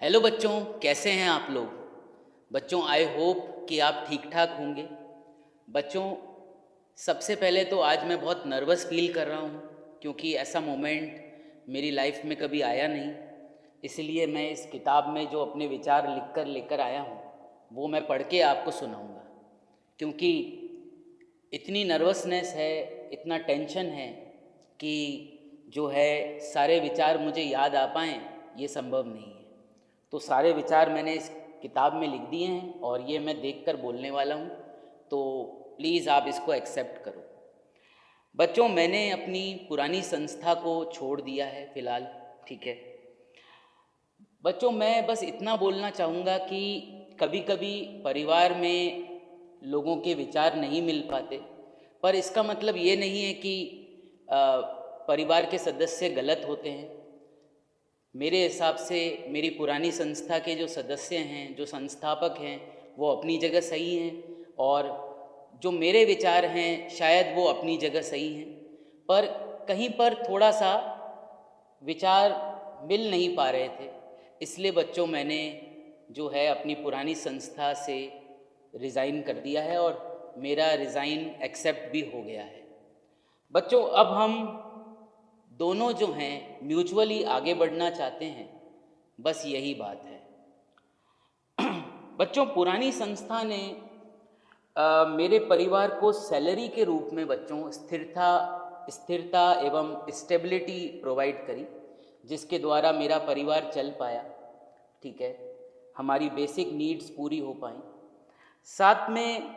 Hello बच्चों, कैसे हैं आप लोग। बच्चों, आई होप कि आप ठीक ठाक होंगे। बच्चों, सबसे पहले तो आज मैं बहुत नर्वस फील कर रहा हूँ क्योंकि ऐसा मोमेंट मेरी लाइफ में कभी आया नहीं। इसलिए मैं इस किताब में जो अपने विचार लिख कर लेकर आया हूँ वो मैं पढ़ के आपको सुनाऊँगा। क्योंकि इतनी नर्वसनेस है, इतना टेंशन है कि जो है सारे विचार मुझे याद आ पाएँ ये संभव नहीं है। तो सारे विचार मैंने इस किताब में लिख दिए हैं और ये मैं देखकर बोलने वाला हूँ, तो प्लीज़ आप इसको एक्सेप्ट करो। बच्चों, मैंने अपनी पुरानी संस्था को छोड़ दिया है फ़िलहाल, ठीक है। बच्चों, मैं बस इतना बोलना चाहूँगा कि कभी कभी परिवार में लोगों के विचार नहीं मिल पाते, पर इसका मतलब ये नहीं है कि परिवार के सदस्य गलत होते हैं। मेरे हिसाब से मेरी पुरानी संस्था के जो सदस्य हैं, जो संस्थापक हैं, वो अपनी जगह सही हैं और जो मेरे विचार हैं शायद वो अपनी जगह सही हैं, पर कहीं पर थोड़ा सा विचार मिल नहीं पा रहे थे। इसलिए बच्चों, मैंने जो है अपनी पुरानी संस्था से रिज़ाइन कर दिया है और मेरा रिज़ाइन एक्सेप्ट भी हो गया है। बच्चों, अब हम दोनों जो हैं म्यूचुअली आगे बढ़ना चाहते हैं, बस यही बात है। बच्चों, पुरानी संस्था ने मेरे परिवार को सैलरी के रूप में बच्चों स्थिरता एवं स्टेबिलिटी प्रोवाइड करी, जिसके द्वारा मेरा परिवार चल पाया, ठीक है। हमारी बेसिक नीड्स पूरी हो पाई। साथ में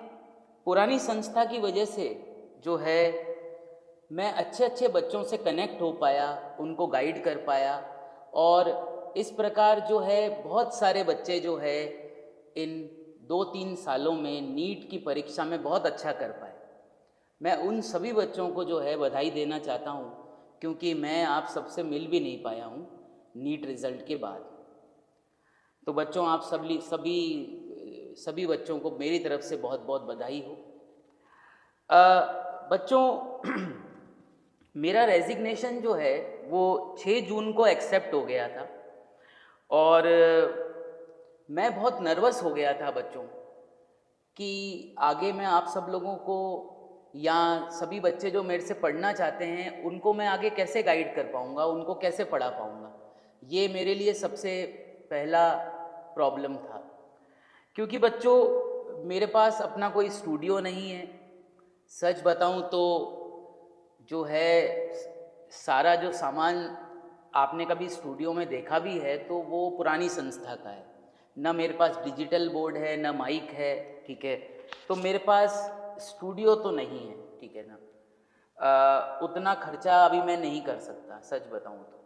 पुरानी संस्था की वजह से जो है मैं अच्छे अच्छे बच्चों से कनेक्ट हो पाया, उनको गाइड कर पाया और इस प्रकार जो है बहुत सारे बच्चे जो है इन 2-3 सालों में नीट की परीक्षा में बहुत अच्छा कर पाए। मैं उन सभी बच्चों को जो है बधाई देना चाहता हूँ, क्योंकि मैं आप सबसे मिल भी नहीं पाया हूँ नीट रिज़ल्ट के बाद। तो बच्चों, आप सभी सभी बच्चों को मेरी तरफ से बहुत बहुत बधाई हो। बच्चों, मेरा रेजिग्नेशन जो है वो 6 जून को एक्सेप्ट हो गया था और मैं बहुत नर्वस हो गया था बच्चों कि आगे मैं आप सब लोगों को या सभी बच्चे जो मेरे से पढ़ना चाहते हैं उनको मैं आगे कैसे गाइड कर पाऊँगा, उनको कैसे पढ़ा पाऊँगा। ये मेरे लिए सबसे पहला प्रॉब्लम था, क्योंकि बच्चों मेरे पास अपना कोई स्टूडियो नहीं है। सच बताऊँ तो जो है सारा जो सामान आपने कभी स्टूडियो में देखा भी है तो वो पुरानी संस्था का है। ना मेरे पास डिजिटल बोर्ड है, ना माइक है, ठीक है। तो मेरे पास स्टूडियो तो नहीं है, ठीक है ना। उतना खर्चा अभी मैं नहीं कर सकता, सच बताऊँ तो।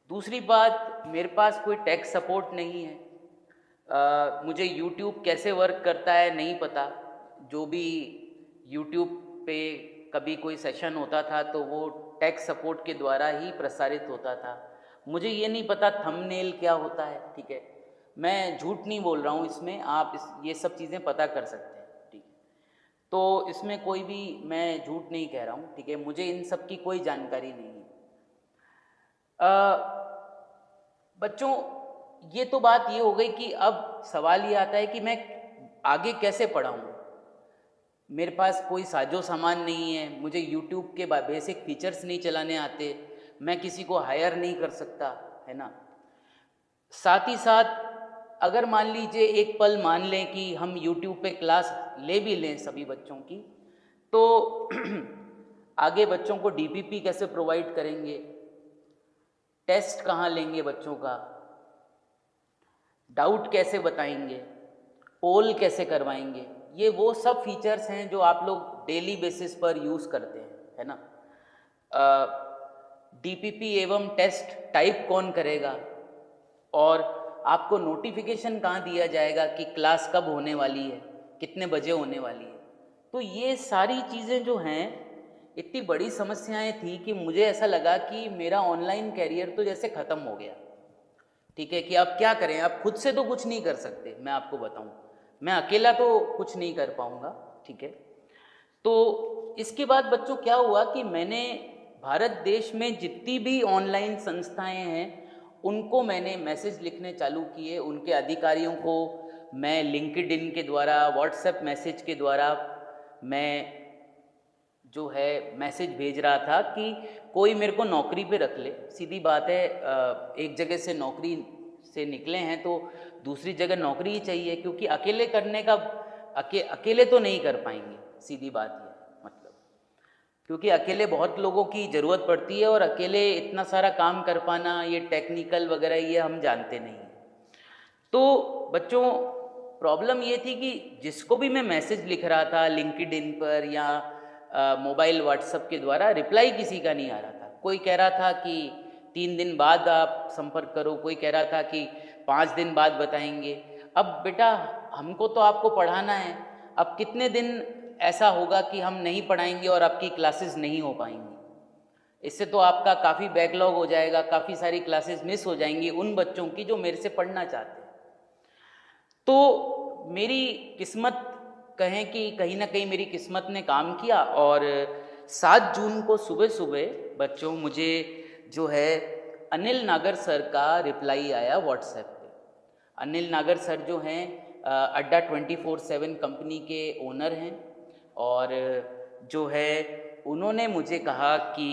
दूसरी बात, मेरे पास कोई टेक सपोर्ट नहीं है। मुझे यूट्यूब कैसे वर्क करता है नहीं पता। जो भी यूट्यूब पे कभी कोई सेशन होता था तो वो टेक सपोर्ट के द्वारा ही प्रसारित होता था। मुझे ये नहीं पता थंबनेल क्या होता है, ठीक है। मैं झूठ नहीं बोल रहा हूँ इसमें, आप ये सब चीज़ें पता कर सकते हैं, ठीक है। तो इसमें कोई भी मैं झूठ नहीं कह रहा हूँ, ठीक है। मुझे इन सब की कोई जानकारी नहीं है। बच्चों, ये तो बात ये हो गई कि अब सवाल ये आता है कि मैं आगे कैसे पढ़ाऊँ। मेरे पास कोई साजो सामान नहीं है, मुझे यूट्यूब के बेसिक फीचर्स नहीं चलाने आते, मैं किसी को हायर नहीं कर सकता, है ना। साथ ही साथ अगर मान लीजिए एक पल मान लें कि हम यूट्यूब पे क्लास ले भी लें सभी बच्चों की, तो आगे बच्चों को डीपीपी कैसे प्रोवाइड करेंगे, टेस्ट कहाँ लेंगे बच्चों का, डाउट कैसे बताएंगे, पोल कैसे करवाएंगे। ये वो सब फीचर्स हैं जो आप लोग डेली बेसिस पर यूज़ करते हैं, है ना। डीपीपी एवं टेस्ट टाइप कौन करेगा और आपको नोटिफिकेशन कहाँ दिया जाएगा कि क्लास कब होने वाली है, कितने बजे होने वाली है। तो ये सारी चीज़ें जो हैं इतनी बड़ी समस्याएं थी कि मुझे ऐसा लगा कि मेरा ऑनलाइन कैरियर तो जैसे ख़त्म हो गया, ठीक है। कि अब क्या करें, अब खुद से तो कुछ नहीं कर सकते। मैं आपको बताऊं, मैं अकेला तो कुछ नहीं कर पाऊंगा, ठीक है। तो इसके बाद बच्चों क्या हुआ कि मैंने भारत देश में जितनी भी ऑनलाइन संस्थाएं हैं उनको मैंने मैसेज लिखने चालू किए। उनके अधिकारियों को मैं लिंक्डइन के द्वारा, व्हाट्सएप मैसेज के द्वारा मैं जो है मैसेज भेज रहा था कि कोई मेरे को नौकरी पे रख ले। सीधी बात है, एक जगह से नौकरी से निकले हैं तो दूसरी जगह नौकरी ही चाहिए, क्योंकि अकेले करने का अकेले तो नहीं कर पाएंगे, सीधी बात ये मतलब, क्योंकि अकेले बहुत लोगों की ज़रूरत पड़ती है और अकेले इतना सारा काम कर पाना, ये टेक्निकल वगैरह ये हम जानते नहीं हैं। तो बच्चों प्रॉब्लम ये थी कि जिसको भी मैं मैसेज लिख रहा था लिंक्डइन पर या मोबाइल व्हाट्सएप के द्वारा, रिप्लाई किसी का नहीं आ रहा था। कोई कह रहा था कि 3 दिन बाद आप संपर्क करो, कोई कह रहा था कि 5 दिन बाद बताएंगे। अब बेटा हमको तो आपको पढ़ाना है, अब कितने दिन ऐसा होगा कि हम नहीं पढ़ाएंगे और आपकी क्लासेस नहीं हो पाएंगी? इससे तो आपका काफ़ी बैकलॉग हो जाएगा, काफ़ी सारी क्लासेस मिस हो जाएंगी उन बच्चों की जो मेरे से पढ़ना चाहते हैं। तो मेरी किस्मत, कहें कि कहीं ना कहीं मेरी किस्मत ने काम किया और 7 जून को सुबह सुबह बच्चों मुझे जो है अनिल नागर सर का रिप्लाई आया व्हाट्सएप पे। अनिल नागर सर जो हैं अड्डा 24/7 कंपनी के ओनर हैं और जो है उन्होंने मुझे कहा कि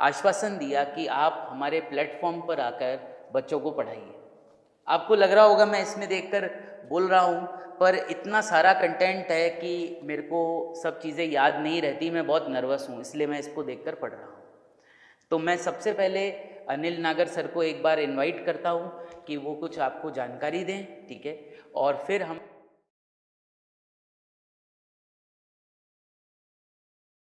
आश्वासन दिया कि आप हमारे प्लेटफॉर्म पर आकर बच्चों को पढ़ाइए। आपको लग रहा होगा मैं इसमें देखकर बोल रहा हूँ, पर इतना सारा कंटेंट है कि मेरे को सब चीज़ें याद नहीं रहती, मैं बहुत नर्वस हूँ, इसलिए मैं इसको देखकर पढ़ रहा हूँ। तो मैं सबसे पहले अनिल नागर सर को एक बार इनवाइट करता हूँ कि वो कुछ आपको जानकारी दें, ठीक है, और फिर हम